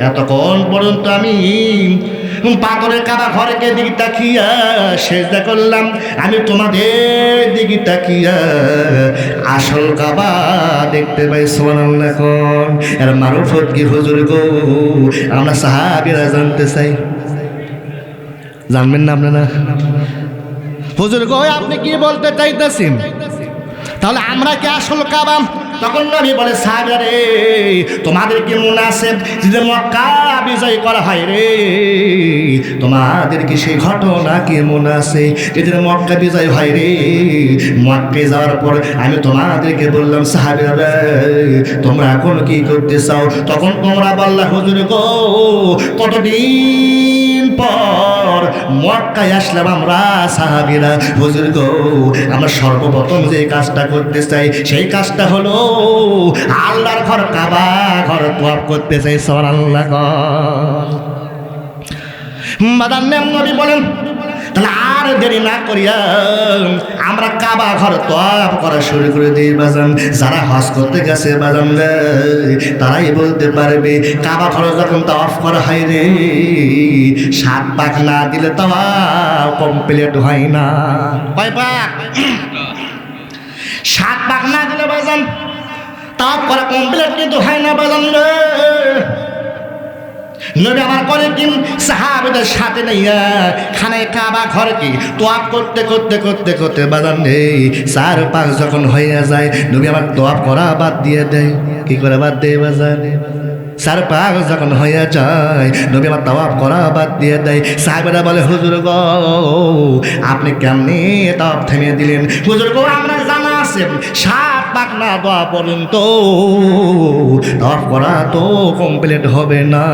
এতক্ষণ পর্যন্ত আমি পাথরের কাবা ঘরকে দিকে তাকিয়া সেজদা করলাম, আমি তোমাদের দিকে তাকিয়া আসল কাবা দেখতে পাই। সুবহানাল্লাহ কোন এর মারুফত কি হুজুর গো? আমরা সাহাবীরা জানতে চাই, জানবেন না আপনারা? হুজুর গো আপনি কি বলতে চাইতেছেন? তাহলে আমরা কি আসল কাবা? তখন নবী বলে, সাহাবীরা রে, তোমাদের কি মনে আছে যে মক্কা বিজয় করা হয় রে? তোমাদের কি সেই ঘটনা কি মনে আছে যে মক্কা বিজয় হয় রে? মক্কায় যাওয়ার পর আমি তোমাদেরকে বললাম, সাহাবীরা রে, তোমরা এখন কি করতে চাও? তখন তোমরা বললা, হুজুর গো কতদিন পর মক্কায় আসলাম আমরা সাহাবীরা, হুজুর গো আমরা সর্বপ্রথম যে কাজটা করতে চাই সেই কাজটা হলো আল্লাহর ঘর কাবা ঘর তওয়াফ করতে চাই। সুবহানাল্লাহ। মাদান নবী বলেন, তাহলে আর দেরি না করিয়া আমরা কাবা ঘর তওয়াফ করা শুরু করে দিই বাজান। যারা হজ করতে গেছে বাজান রে, তারাই বলতে পারবে কাবা ঘর যখন তওয়াফ করা হয় রে, 7 পাক না দিলে তওয়াফ কমপ্লিট হয় না। কয় পাক? 7 পাক না দিলে বাজান তওয়াফ করা কমপ্লিট কিন্তু হয় না বাজান রে। নবী আমার করে কি সাহাবীদের সাথে নিয়া খানায় কাবা ঘরকে তওয়াফ করতে করতে করতে করতে বাজান নেই 4-5 যখন হয়ে যায়, নবী আমার তওয়াফ করা বাদ দিয়ে দেয়। কি করে বাদ দেয় বাজান? 4-5 যখন হয়ে যায় নবী আমার তওয়াফ করা বাদ দিয়ে দেয়। সাহাবীরা বলে, হুজুর গো আপনি কেমনে তওয়াফ থেমে দিলেন? হুজুর গো আমরা জানা আছে 7 পাক না দেওয়া পর্যন্ত তওয়াফ করা তো কমপ্লিট হবে না,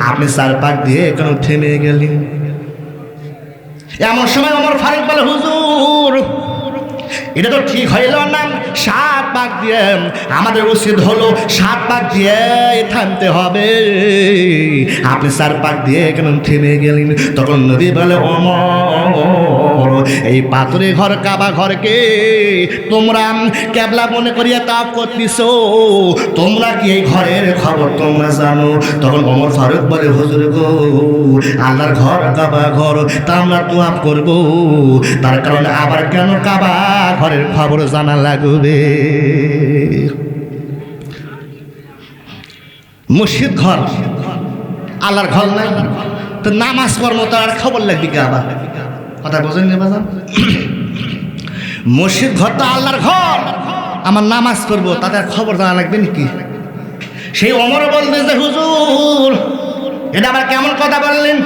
আপনি 4 পাক দিয়ে কেন থেমে গেলেন? এমন সময় ওমর ফারুক বলে, হুজুর এটা তো ঠিক হইল না, 7 পাক দিয়ে আমাদের উচিত হলো 7 পাক দিয়ে থামতে হবে, আপনি 4 পাক দিয়ে কেন থেমে গেলেন? তখন নবী বলে, ওমর এই পাথরে ঘর কাবা ঘরকে তোমরা কেবলা মনে করিয়া তাপ করতেছো, তোমরা কি এই ঘরের খবর তোমরা জানো? তখন ওমর ফারুক বলে, হুজুর গো আল্লাহর ঘর কাবা ঘর তা আমরা তওয়াফ করব, তার কারণে আবার কেন কাবা ঘরের খবর জানা লাগবে? মসজিদ ঘর আল্লাহর ঘর নাই তো নামাজ পড়বো তার খবর লাগবে কি? আবার কথা বোঝেন না বাজান? মসজিদ ঘর তো আল্লাহর ঘর, আমার নামাজ পড়বো তাদের খবর জানা লাগবে নাকি? সেই ওমর বলতে যে, হুজুর এটা আবার কেমন কথা বললেন?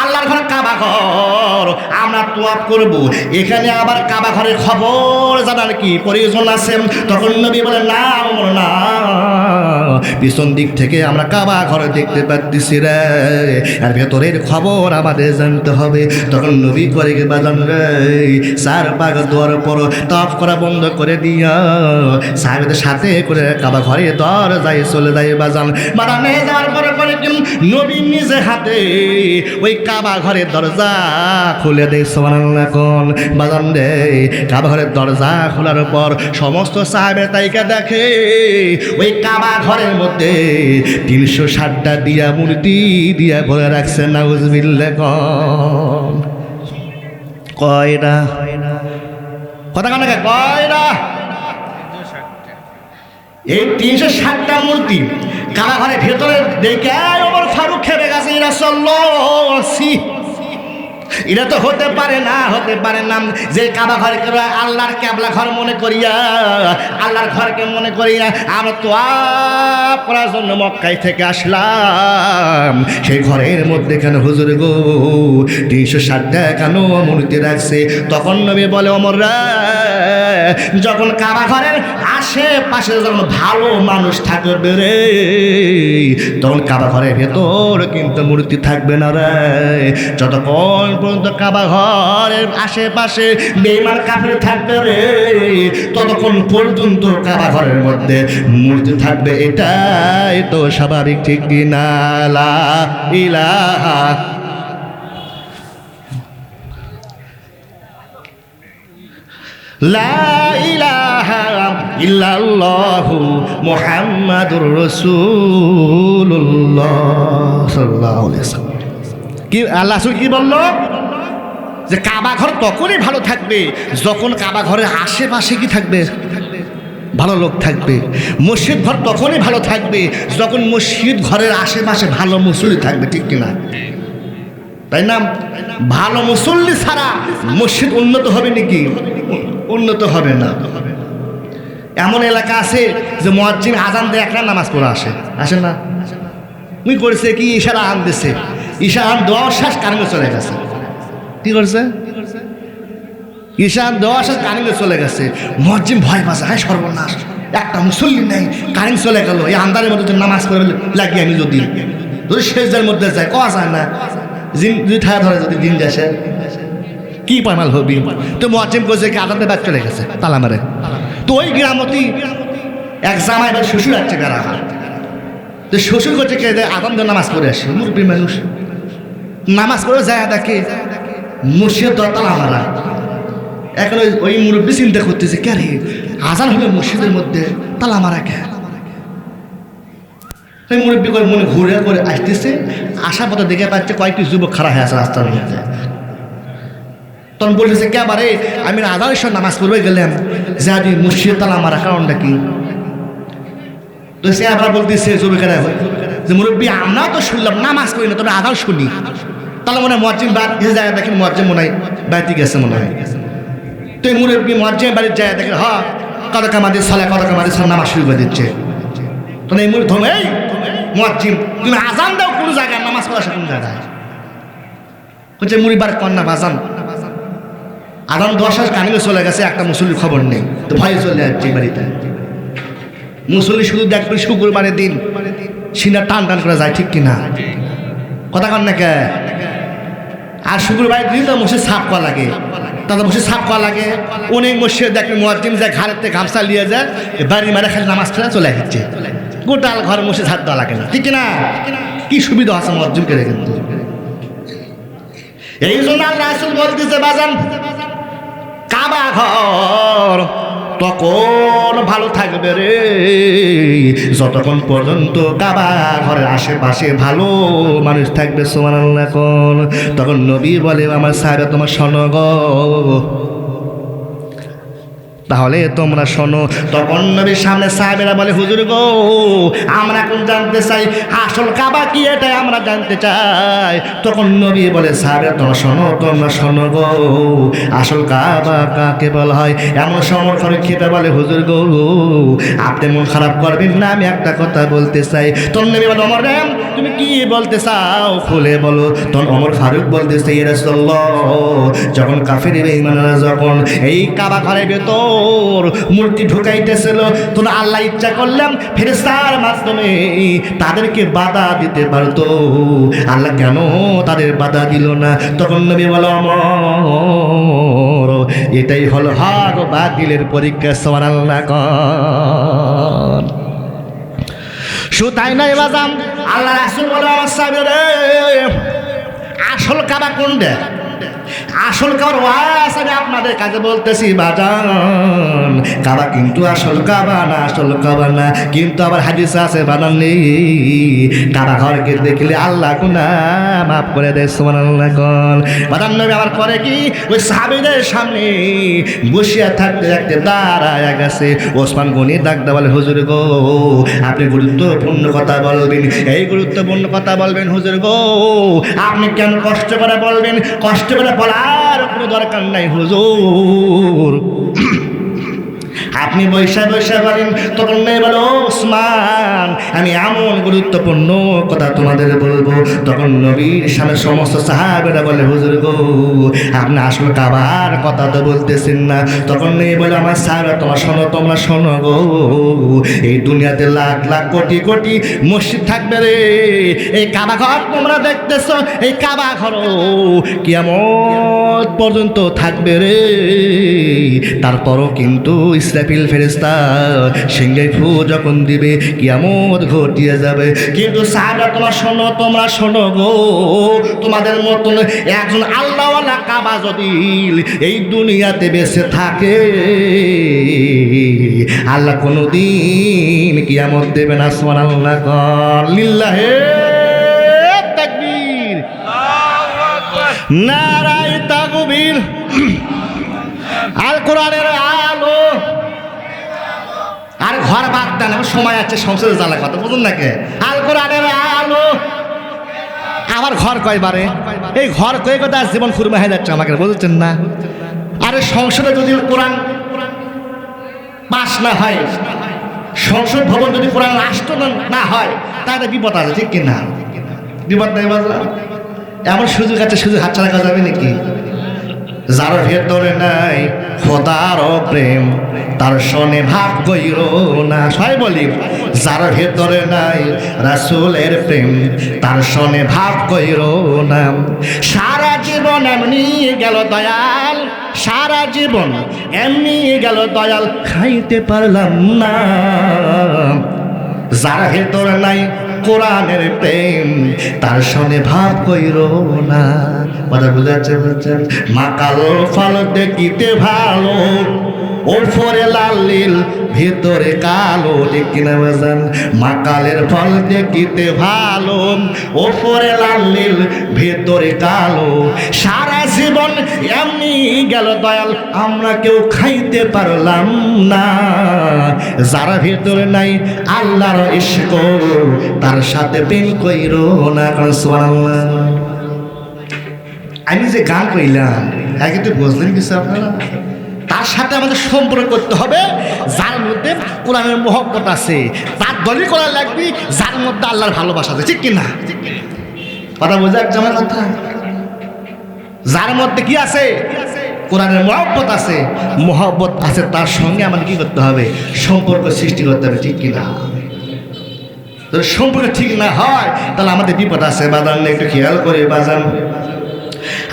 আল্লাহর ঘর কাবা ঘর আমরা তওয়াফ করব, এখানে আবার কাবা ঘরের খবর জানার কি প্রয়োজন আছে? তখন নবী বলেন, না ওমর না, পিছন দিক থেকে আমরা কাবা ঘর দেখতে পাচ্ছি রে, আর ভেতরের খবর আমাদের জানতে হবে। তখন নবী করে বাজান রে 4 পাক দেওয়ার পর তওয়াফ করা বন্ধ করে দিয়া সাহাবীদের সাথে করে কাবা ঘরে দরজায় চলে যায় বাজান। বাজানে যাওয়ার পরে করে কি নবী নিজে হাতে ওই কাবা ঘরের দরজা খুলে দেয়। সুবহানাল্লাহ কোন বাজান রে, কাবা ঘরের দরজা খোলার পর সমস্ত সাহাবে তাইকে দেখে ওই কাবা ঘরের মধ্যে 360টা দিয়া মূর্তি দিয়া ভরে রাখছে। নাউজুবিল্লাহ কোন কয়টা? কথা কানে কয়টা? এই 360টা মূর্তি কাবা ঘরের ভেতরে দেখে ওমর ফারুক খেপে গেছে। এটা তো হতে পারে না, হতে পারে না যে কাবা ঘরকে আল্লাহর কেবলা ঘর মনে করিয়া আল্লাহর ঘরকে মনে করিয়া আমরা তওয়াফ করার জন্য মক্কায় থেকে আসলাম, সেই ঘরের মধ্যে কেন হুজুর গো 360টা কেন মূর্তি রাখছে? তখন নবী বলে, ওমররা যখন কাবা ঘরের আশেপাশে যখন ভালো মানুষ থাকবে রে, তখন কাবা ঘরের ভেতর কিন্তু মূর্তি থাকবে না রে। যতক্ষণ পর্যন্ত কাবা ঘরের আশেপাশে বেঈমান কাফের থাকবে রে, ততক্ষণ পর্যন্ত কাবা ঘরের মধ্যে মূর্তি থাকবে। এটাই তো স্বাভাবিক, ঠিক কিনা? লা ইলাহা লা ইলাহা ইল্লাল্লাহু মুহাম্মাদুর রাসূলুল্লাহ সাল্লাল্লাহু আলাইহি ওয়াসাল্লাম। কি আল্লাহ রাসূল কি বলল? যে কাবা ঘর তখনই ভালো থাকবে যখন কাবা ঘরের আশেপাশে কি থাকবে? ভালো লোক থাকবে। মসজিদ ঘর তখনই ভালো থাকবে যখন মসজিদ ঘরের আশেপাশে ভালো মুসল্লি থাকবে, ঠিক কিনা? তাই না? ভালো মুসল্লি ছাড়া মসজিদ উন্নত হবে নাকি? উন্নত হবে না। এমন এলাকা আছে যে মুয়াজ্জিন আজান দিয়ে একটা নামাজ পড়ে আসে না? উনি করেছে কি, ইশারা আন দিছে, ইশারা আন দেওয়ার শেষ কারেন্টে চলে গেছে। কি করছে? ইশারা দেওয়ার শেষ কারেন্টে চলে গেছে। মুয়াজ্জিন ভয় পাচ্ছে, হ্যাঁ সর্বনাশ, একটা মুসল্লি নেই, কারেন্ট চলে গেল। এই আন্ধারের মধ্যে নামাজ পড়ে লাগিয়ে আমি যদি শেষদের মধ্যে যাই, কওয়া যায় না, যদি ঠায়া ধরে যদি দিন যাসে কি পামাল হবি। তো মুয়াজ্জিন কইছে কি আদাতে ব্যাগ চলে গেছে, তালা মারে। তো ওই গ্রামতি এক জামাই বা শ্বশুর আছে গারা, তো শ্বশুর করছে কে আদান দিয়ে নামাজ পড়ে আসে। মুরব্বী মানুষ নামাজ পড়ে যায়, দেখে মসজিদ তালা মারা। এখন ওই মুরব্বী চিন্তা করতেছে, কে রে আজান হলে মসজিদের মধ্যে তালা মারা কে? ওই মুরব্বী করে মনে ঘুরে করে আসতেছে, আসার পথে দেখে পাচ্ছে কয়েকটি যুবক খাড়া হয়ে আছে রাস্তার মধ্যে। তখন বলতেছে, কে বারে আমি আজানের সময় নামাজ পড়বে গেলাম, যে মসজিদ তালা মারা কারণটা কি? তো সে আবার বলতেছে যুবকেরা যে মুরব্বী আমরা তো শুনলাম নামাজ করি না, তবে আজান শুনি। তাহলে মনে হয় মুয়াজ্জিন বাদ গেছে, যায় দেখেন মুয়াজ্জিন মনে হয় বাড়িতে গেছে মনে হয়। তো এই মুরব্বী মুয়াজ্জিন বাড়ির যায় দেখে হ্যাঁ কত কামাদের সালে কত কামাদের সালে নামাজ শুরু করে দিচ্ছে। তখন এই মুরব্বী ধরে, এই মুয়াজ্জিন তুমি আজান দাও কোন জায়গায়, নামাজ পড়া কোন জায়গায়? হচ্ছে মুরিবার কন্যা বাজান আজান 10 কানিয়ে চলে গেছে, একটা মুসল্লির খবর নেই। তো ভয়ে চলে যাচ্ছে বাড়িতে। মুসল্লি শুধু দেখবেন শুক্রবারের দিন সিনা টান টান করে যায়, ঠিক কিনা? কথা কন না কে? আর শুক্রবারের দিন তো মসজিদ সাফ করা লাগে, তাদের মসজিদ সাফ করা লাগে। অনেক মসজিদ দেখবেন মুয়াজ্জিন যায় ঘাড়ের থেকে গামছা নিয়ে যায়, বাড়ি মারে খালি নামাজ খেলা চলে যাচ্ছে। গোটাল ঘর মসজিদ হাত দেওয়া লাগে না, ঠিক কিনা? কি সুবিধা আছে মুয়াজ্জিনকে কিন্তু। এই জন্য আল্লাহ রাসূল বলতেছে বাজান, কাবা ঘর তখন ভালো থাকবে রে যতক্ষণ পর্যন্ত কাবা ঘরের আশেপাশে ভালো মানুষ থাকবে। সুবহানাল্লাহ। তখন নবী বলে, আমার সাহাবা তোমার শোনো গো, তাহলে তোমরা শোনো। তখন নবীর সামনে সাহাবীরা বলে, হুজুর গো আমরা এখন জানতে চাই আসল কাবা কি, এটাই আমরা জানতে চাই। তখন নবী বলে, সাহাবীরা তোমরা শোনো গো, আসল কাবা কাকে বলা হয়? এমন সমর্থনে খেতে বলে, হুজুর গো আপনি মন খারাপ করবেন না, আমি একটা কথা বলতে চাই। তখন নবী বলে, ওমর রে তুমি কি বলতে চাও খুলে বলো। তখন ওমর ফারুক বলতেছে, ইয়া রাসূলুল্লাহ যখন কাফের বেঈমানরা যখন এই কাবা ঘরের ভেতর মূর্তি ঢুকাইতেছিল, তখন আল্লাহ ইচ্ছা করলাম ফেরেশতার মাধ্যমে তাদেরকে বাধা দিতে পারতো, আল্লাহ কেন তাদের বাধা দিল না? তখন নবী বলে, ওমর এটাই হলো হক বাতিলের পরীক্ষা। সুবহানাল্লাহ। তাই নাই বাজাম, আল্লাহ রাসূল বলে, আমার সাহাবীরা আসল কাবা কোনটা? আসল কাবার ওয়াস আমি আপনাদের কাছে বলতেছি বাজান, কাবা কিন্তু আসল কাবা না, আসল কাবা না। কিন্তু আবার হাদিসে আছে বানান নেই, কাবা ঘরকে দেখলে আল্লাহ গুনাহ মাফ করে দেয়। সুবহানাল্লাহ। বাজান নবী আবার করে কি, ওই সাহাবীদের সামনে বসিয়া থাকতে থাকতে দাঁড়ায়া গেছে। ওসমান গনি ডাকতে বলে, হুজুর গো আপনি গুরুত্বপূর্ণ কথা বলবেন, এই গুরুত্বপূর্ণ কথা বলবেন হুজুর গো, আপনি কেন কষ্ট করে বলবেন? কষ্ট করে বলার কোনো দরকার নাই হুজুর, আপনি বৈশা বলেন। তখন মেয়ে বলো, ওসমান আমি এমন গুরুত্বপূর্ণ কথা তোমাদের বলবো। তখন নবীর সামনে সমস্ত সাহাবেরা বলে, হুজুর গো আপনি আসল কাবার কথা তো বলতেছেন না। তখন মেয়ে বলে, আমার সাহাবেরা তোমরা শোনো গো, এই দুনিয়াতে লাখ লাখ কোটি কোটি মসজিদ থাকবে রে, এই কাবা ঘর তোমরা দেখতেছো, এই কাবা ঘর কিয়ামত পর্যন্ত থাকবে রে। তারপরও কিন্তু ইসরাফিল ফেরেশতা সিংহে ফু যখন দিবে, কিয়ামত কিয়ামত ঘটিয়ে যাবে। কিন্তু সাহাবা তোমরা শোনো গো, তোমাদের মতন একজন আল্লাহওয়ালা কাবা যদি এই দুনিয়াতে বেঁচে থাকে, আল্লাহ কোনোদিন কিয়ামত দেবে না। সুবহানাল্লাহ, লিল্লাহি তাকবীর, নারায়ে তাকবীর। আল কোরআনের আলো। আর ঘর বাদ দেন, সময় আছে সংসদে জ্বালা কথা বুঝুন নাকি। আল কোরআনের আলো। আমার ঘর কয়বারে, এই ঘর কয়ে কথা জীবন খুরমা হয়ে যাচ্ছে আমাকে, বলছেন না? আরে সংসদে যদি কোরআন পাস না হয়, সংসদ ভবন যদি কোরআন রাষ্ট্র না হয়, তাহলে বিপদ আছে, ঠিক কিনা? বিপদ নেই বললাম। এমন সুযোগ আছে, সুযোগ হাতছাড়া করা যাবে নাকি? যার ভেতরে নাই খোদার প্রেম, তার সনে ভাব কইর না। সবাই বলি, যার ভেতরে নাই রাসূলের প্রেম, তার সনে ভাব কইর না। সারা জীবন এমনি গেল দয়াল, সারা জীবন এমনি গেল দয়াল, খাইতে পারলাম না। যার ভেতরে নাই কোরআনের প্রেম, তার সনে ভাব কইর না। কথা বুঝাচ্ছে? বলছেন মাকাল ফল দেখিতে ভালো, ওপরে লাল নীল ভেতরে কালো, ঠিক কিনা বাজান? মাকালের ফল দেখিতে ভালো, ওপরে লাল নীল ভেতরে কালো। সারা জীবন এমনি গেল দয়াল, আমরা কেউ খাইতে পারলাম না। যারা ভেতরে নাই আল্লাহর ইশক, তার সাথে প্রেম কইর না। সুবহানাল্লাহ। আমি যে গান কইলাম, আগে তো বুঝলেন কিছু আপনারা? তার সাথে আমাদের সম্পর্ক করতে হবে যার মধ্যে কোরআনের মহব্বত আছে, তার দলই করা লাগবে যার মধ্যে আল্লাহর ভালোবাসা আছে, ঠিক কিনা? কথা বোঝা যাচ্ছে আমার কথা? যার মধ্যে কি আছে? কোরআনের মহব্বত আছে, মহব্বত আছে, তার সঙ্গে আমাদের কি করতে হবে? সম্পর্ক সৃষ্টি করতে হবে, ঠিক কিনা? যদি সম্পর্ক ঠিক না হয় তাহলে আমাদের বিপদ আছে। বাজান একটু খেয়াল করে বাজান,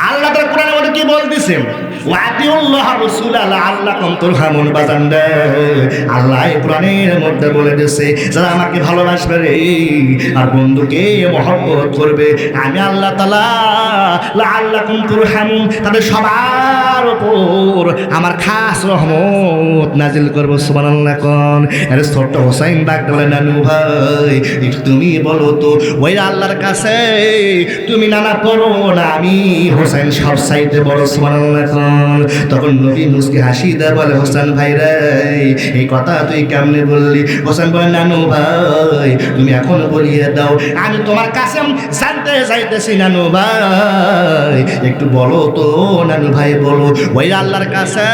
আল্লাহ তাআলা কোরআনের মধ্যে কি বলতেছেন? ওয়াতিউল্লাহ রাসূলা লাআল্লাকুম তুরহামুন। বাজান রে, আল্লাহ এই কোরআনের মধ্যে বলে দিয়েছে, যারা আমাকে ভালোবাসবে রে আর বন্ধুকে মহব্বত করবে, আমি আল্লাহ তাআলা লাআল্লাকুম তুরহামুন, তাদের সবার উপর আমার খাস রহমত নাজিল করব। সুবহানাল্লাহ। কোন আরে ছোট্ট হোসেন ডাকতে বলে, নানু ভাই একটু তুমি বলো তো, ওই আল্লাহর কাছে তুমি নানা পড়ো না, আমি হোসেন সব চাইতে বড়। সুবহানাল্লাহ। তখন নবী মুস্কি হাসি দেয়, বলে হোসেন ভাই রে, এই কথা তুই কেমনে বললি? হোসেন বলে, নানু ভাই তুমি এখন বলিয়ে দাও, আমি তোমার কাছে জানতে চাইতেছি নানু ভাই, একটু বলো তো নানু ভাই বলো, ওই আল্লাহর কাছে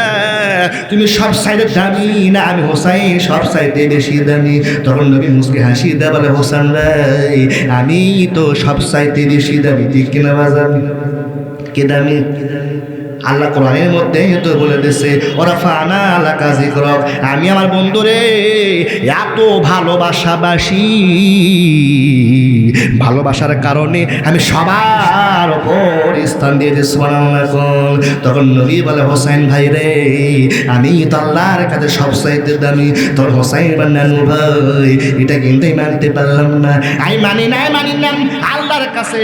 তুমি সব চাইতে দামি না আমি হোসেন সব চাইতে বেশি দামি? তখন নবী মুস্কি হাসি দেয়, বলে হোসেন ভাই আমি তো সব চাইতে বেশি দামি, ঠিক কিনা বাজান? কে দামি? আল্লাহ কোরআনের মধ্যে তো বলে দিয়েছে, ওরা ফানা লাকা যিকরক, আমি আমার বন্ধুরে এত ভালোবাসাবাসি, ভালোবাসার কারণে আমি সবার উপর স্থান দিয়েছি। সুবহানাল্লাহ। তখন নবী বলে, হোসেন ভাই রে আমি তো আল্লাহর কাছে সব চাইতে দামি, তোর হোসেন বা নানু ভাই এটা কিন্তু মানতে পারলাম না। আমি মানি না আল্লাহর কাছে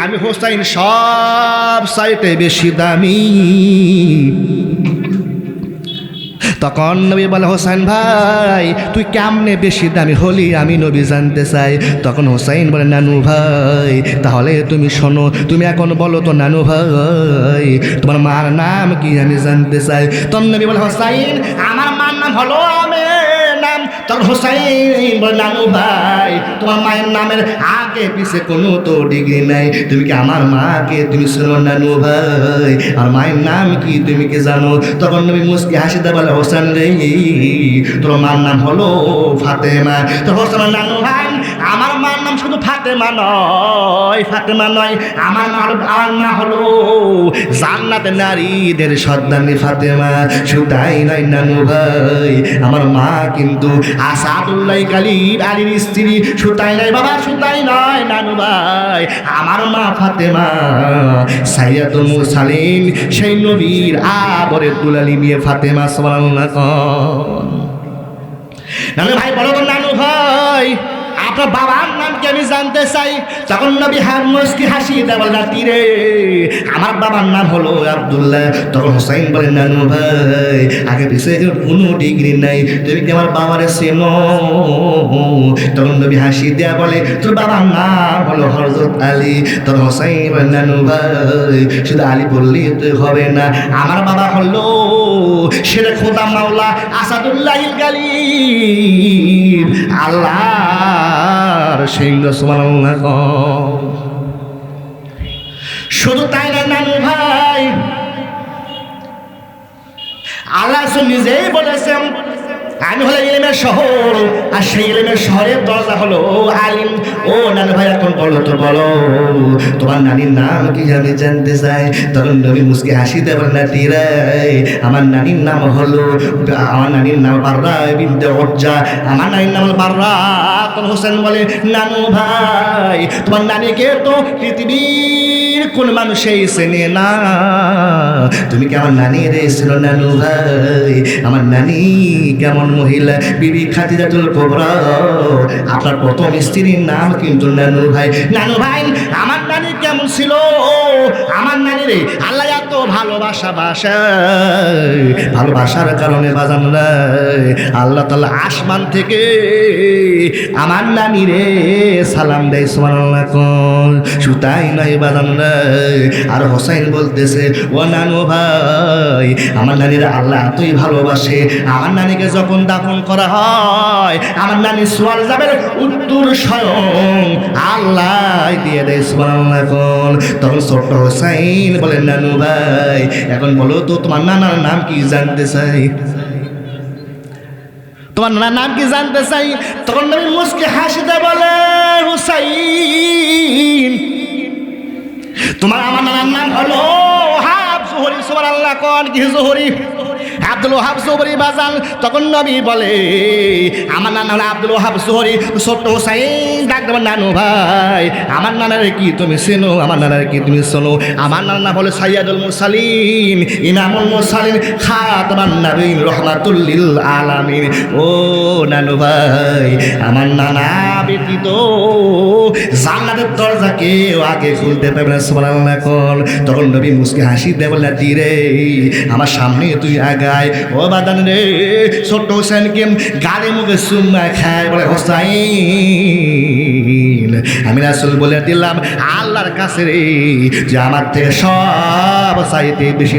আমি হোসেন সব চাইতে বেশি দামি। তখন নবী বলে, হোসেন ভাই তুই কেমনে বেশি দামি হলি আমি নবী জানতে চাই। তখন হোসেন বলে, নানু ভাই তাহলে তুমি শোনো, তুমি এখন বলো তো নানু ভাই তোমার মার নাম কি আমি জানতে চাই। তখন নবী বলে, হোসেন আমার মার নাম হলো নাম। তখন হোসেন বলে, নানু ভাই তোমার মায়ের নামের আগে পিছে কোনো তো ডিগ্রি নাই, তুমি কি আমার মাকে তুমি শোনো নানু ভাই, আর মায়ের নাম কি তুমি কি জানো? তখন নবী মুস্কি হাসিতে বলে, হোসেন রে তোর মার নাম হলো ফাতেমা। তো হোসেন নানু ভাই আমার মার নাম শুধু ফাতেমা নয়, আমার মা হলো জান্নাতে নারীদের সর্দারনি ফাতেমা। শুধু তাই নয় নানু ভাই, আমার মা কিন্তু আসাদুল্লাহ আলীর স্ত্রী। শুধু তাই নয় বাবা, শুধু তাই নয় নানু ভাই, আমার মা ফাতেমা সাইয়্যিদুল মুরসালিন, সেই নবীর আদরের দুলালি মেয়ে ফাতেমা। সুবহানাল্লাহ। নানু ভাই বলো তো নানু ভাই আপনার বাবার নাম কি আমি জানতে চাই। তখন নবী মুস্কি হাসি দেয় বলে নাতি রে আমার বাবার নাম হলো আব্দুল্লাহ। তখন হোসাইন বলে নানু ভাই আগে পিছিয়ে কোনো ডিগ্রি নাই, তুমি কি আমার বাবারে চেনো? তখন নবী হাসি দেয়া বলে তোর বাবার নাম হলো হযরত আলী। তখন হোসাইন বলে নানু ভাই শুধু আলী বললেই তো হবে না, আমার বাবা হলো সেটা খোদা মাওলা আসাদুল্লাহিল গালিব, আল্লাহর সিংহ। সুবহানাল্লাহ। শুধু তাই না নানু ভাই, আল্লাহ নিজেই বলেছেন আমি হলো ইলমের শহর, আর সেই ইলমের শহরের দরজা হলো আলিম। ও নানু ভাই এখন বলো তো বলো তোমার নানির নাম কি আমি জানতে চাই। তখন নবী মুস্কি হাসিতে বলেন নাতি রে আমার নানির নাম হলো বাররা বিনতে উজ্জা, আমার নানির নাম হলো বাররা। তখন হোসেন বলে নানু ভাই তোমার নানিকে তো পৃথিবীর কোন মানুষই চেনে না, তুমি কি আমার নানি রে চেনো নানু ভাই? আমার নানি কেমন মহিলা, বিবি খাদিজাতুল কুবরা, আপনার প্রথম স্ত্রীর নাম কিন্তু নানু ভাই। নানু ভাই আমার নানি কেমন ছিল? আমার নানি রে আল্লাহ এত ভালোবাসার কারণে বাজান রে আল্লাহ তাআলা আসমান থেকে আমার নানি রে সালাম দেয়। সুবহানাল্লাহ। সুতাই নয় বাজান রে। আর হোসাইন বলতেছে ও নানু ভাই আমার নানিরা আল্লাহ এতই ভালোবাসে, আমার নানিকে যখন দাফন করা হয় আমার নানি সোয়াল যাবে উত্তর স্বয়ং আল্লাহ দিয়ে দেয়। সুবহানাল্লাহ। তখন ছোট্ট হোসাইন বলেন নানু ভাই এখন বলো তো তোমার নানার নাম কি জানতে চাই, তোমার নানার নাম কি জানতে চাই। তখন নবী মুস্কি হাসিতে বলে হুসাইন তোমার আমার নানার নাম হলো ওহাব জোহরি। সুবহানাল্লাহ। কোন কি জোহরি? আব্দুল ওহাব জোহরি বাজান। তখন নবী বলে আমার নানা হলো আব্দুল ওহাব জোহরি। ছোট্ট হোসাইন ডাক দেব নানু ভাই আমার নানারে কি তুমি চেনো? আমার নানারে কি তুমি শোনো? আমার নানার নাম হলো সাইয়্যিদুল মুরসালিন, ইমামুল মুরসালিন, খাতামান নবীন, রাহমাতুল লিল আলামিন। ও নানু ভাই আমার নানা ব্যতীত জান্নাতের দরজা কেউ আগে খুলতে পারবে না। সুবহানাল্লাহ। তখন নবী মুস্কি হাসি দেয় বলে রে আমার সামনে তুই আগায়। ও বাদান রে ছোট্ট হোসেনকে গালে মুখে চুম্মা খায় বলে হোসাইন আমি রাসূল বলে দিলাম আল্লাহর কাছে রে যে আমার থেকে সব চাইতে বেশি